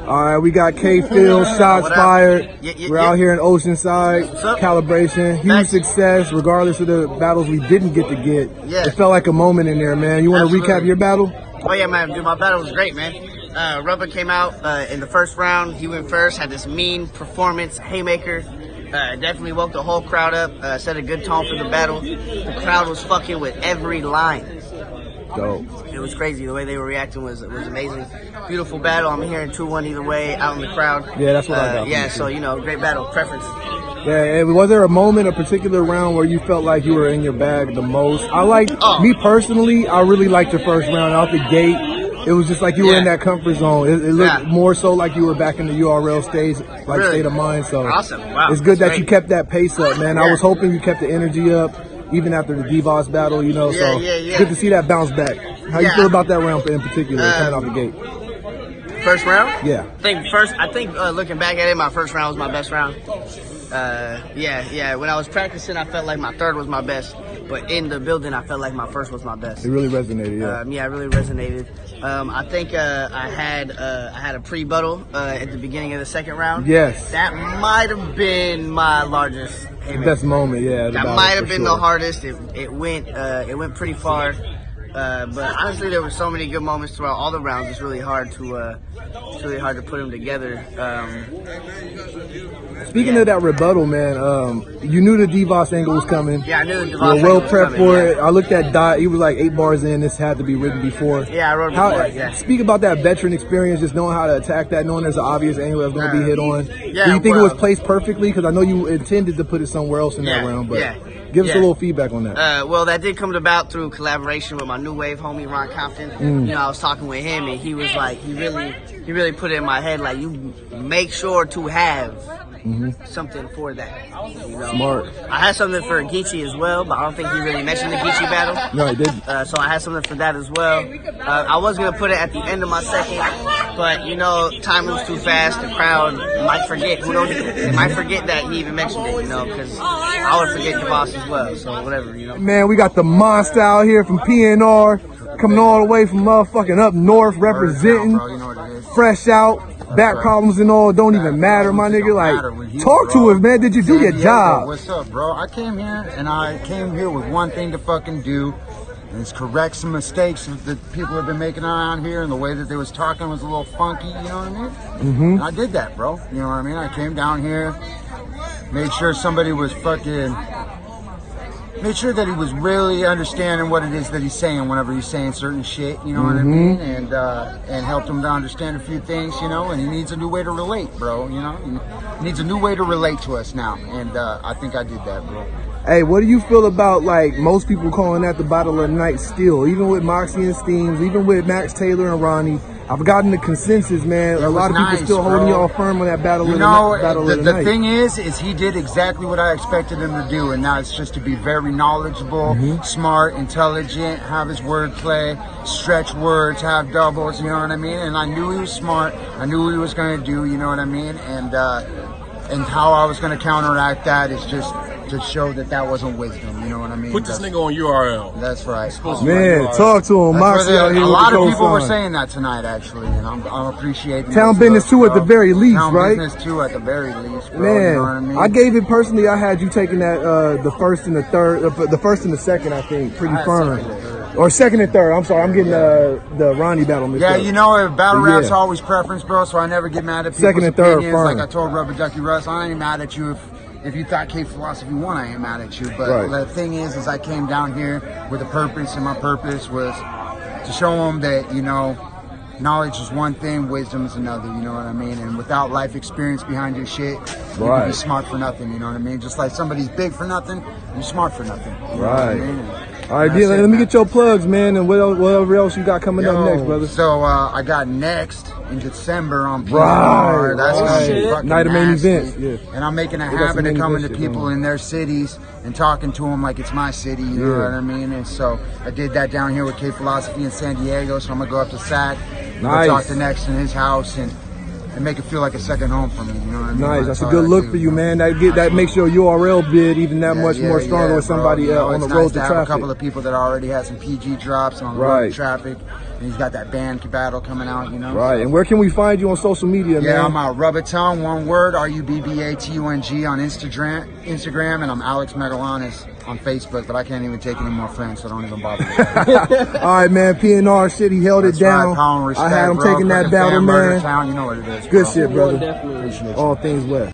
All right, we got K Phil, shots fired. We're out here in Oceanside, Calibration. Huge success, regardless of the battles we didn't get to get. It felt like a moment in there, man. You want to recap your battle? Oh yeah, man, dude, my battle was great, man. Rubba came out in the first round. He went first, had this mean performance, haymaker. Definitely woke the whole crowd up, set a good tone for the battle. The crowd was fucking with every line. Dope. It was crazy. The way they were reacting was amazing. Beautiful battle. I'm hearing 2-1 either way, out in the crowd. Yeah, that's what I got. Yeah, so, you know, great battle. Preference. Yeah, and was there a moment, a particular round where you felt like you were in your bag the most? Me personally, I really liked your first round out the gate. It was just like you were in that comfort zone. It looked more so like you were back in the URL stage, like state of mind. So awesome. Wow. It's good that you kept that pace up, man. I was hoping you kept the energy up, even after the D-Boss battle, you know. Good to see that bounce back. How you feel about that round in particular, coming out the gate? First round? Yeah. I think looking back at it, my first round was my best round. When I was practicing, I felt like my third was my best. But in the building, I felt like my first was my best. It really resonated, it really resonated. I think I had a pre-buttle at the beginning of the second round. Yes. That might have been my largest best moment, yeah. That might have been the hardest. It went pretty far. But honestly, there were so many good moments throughout all the rounds. It's really hard to put them together. Speaking of that rebuttal, man, you knew the D-Boss angle was coming. Yeah, I knew the D-Boss angle was coming. You were well prepped for it. Yeah. I looked at Dot. He was like 8 bars in. This had to be written before. Yeah, I wrote it before. Yeah. Speak about that veteran experience, just knowing how to attack that, knowing there's an obvious angle that's going to be hit on. Yeah, Do you think it was placed perfectly? Because I know you intended to put it somewhere else in that round, but give us a little feedback on that. Well, that did come about through collaboration with my new wave homie Ron Compton. You know, I was talking with him, and he was like, he really put it in my head, like, you make sure to have something for that. You know? Smart. I had something for Geechee as well, but I don't think he really mentioned the Geechee battle. No, he didn't. So I had something for that as well. I was going to put it at the end of my second, but, you know, time moves too fast. The crowd might forget. Who knows? They might forget that he even mentioned it, you know, because I would forget the boss as well. So whatever, you know. Man, we got the monster out here from PNR, coming all the way from motherfucking up north, representing, fresh out. Back problems and all don't even matter, my nigga. Like, talk to us, man. Did you do your job? What's up, bro? I came here with one thing to fucking do, and it's correct some mistakes that people have been making around here, and the way that they was talking was a little funky, you know what I mean? And I did that, bro. You know what I mean? I came down here, made sure somebody was made sure that he was really understanding what it is that he's saying whenever he's saying certain shit, you know what I mean? And helped him to understand a few things, you know, and he needs a new way to relate, bro, you know? He needs a new way to relate to us now, and I think I did that, bro. Hey, what do you feel about, like, most people calling that the battle of the night still, even with Moxie and Steams, even with Max Taylor and Ronnie? I've gotten the consensus, man. A lot of people still holding y'all firm on that battle of the night. The thing is he did exactly what I expected him to do, and now it's just to be very knowledgeable, smart, intelligent, have his wordplay, stretch words, have doubles, you know what I mean? And I knew he was smart. I knew what he was going to do, you know what I mean? And how I was going to counteract that is just to show that wasn't wisdom, you know what I mean? Put this nigga on URL. That's right. Man, talk to him. Moxie out here. A lot of people were saying that tonight, actually, and I'm appreciating Town business too, at the very least, right? Town business too, at the very least, bro. Man, you know what I mean? I gave it personally. I had you taking that the first and the third, the first and the second, I think, pretty firm. Or second and third. I'm sorry, I'm getting the Ronnie battle mixed up. You know, battle rap's always preference, bro. So I never get mad at people's second and third opinions. firm. Like I told Rubber Ducky Russ, I ain't mad at you if you thought K Philosophy won. I ain't mad at you. But the thing is I came down here with a purpose, and my purpose was to show them that, you know, knowledge is one thing, wisdom is another, you know what I mean? And without life experience behind your shit, you can be smart for nothing, you know what I mean? Just like somebody's big for nothing, you're smart for nothing. You know what I mean? All right, D, let me get your plugs, man, and whatever else you got coming up next, brother. So I got next in December on PNR. That's gonna be fucking night of main nasty. events. And I'm making a habit of coming to people in their cities and talking to them like it's my city, you know what I mean? And so I did that down here with K Philosophy in San Diego, so I'm gonna go up to SAC, talk to Next in his house, and make it feel like a second home for me, you know what I mean? Nice, that's a good look for you, man. That makes your URL bid even that much more stronger with somebody on the road to traffic. Have a couple of people that already had some PG drops on the road to traffic. And he's got that band battle coming out, you know. Right. And where can we find you on social media, man? Yeah, I'm Rubbatung, one word, Rubbatung on Instagram, and I'm Alex Megalonis on Facebook, but I can't even take any more friends, so don't even bother me. All right, man. PNR shit, he held it down. Right, respect, I had him bro, taking that battle, man. Town, you know what it is, Good bro. shit, brother. Appreciate you. All things well.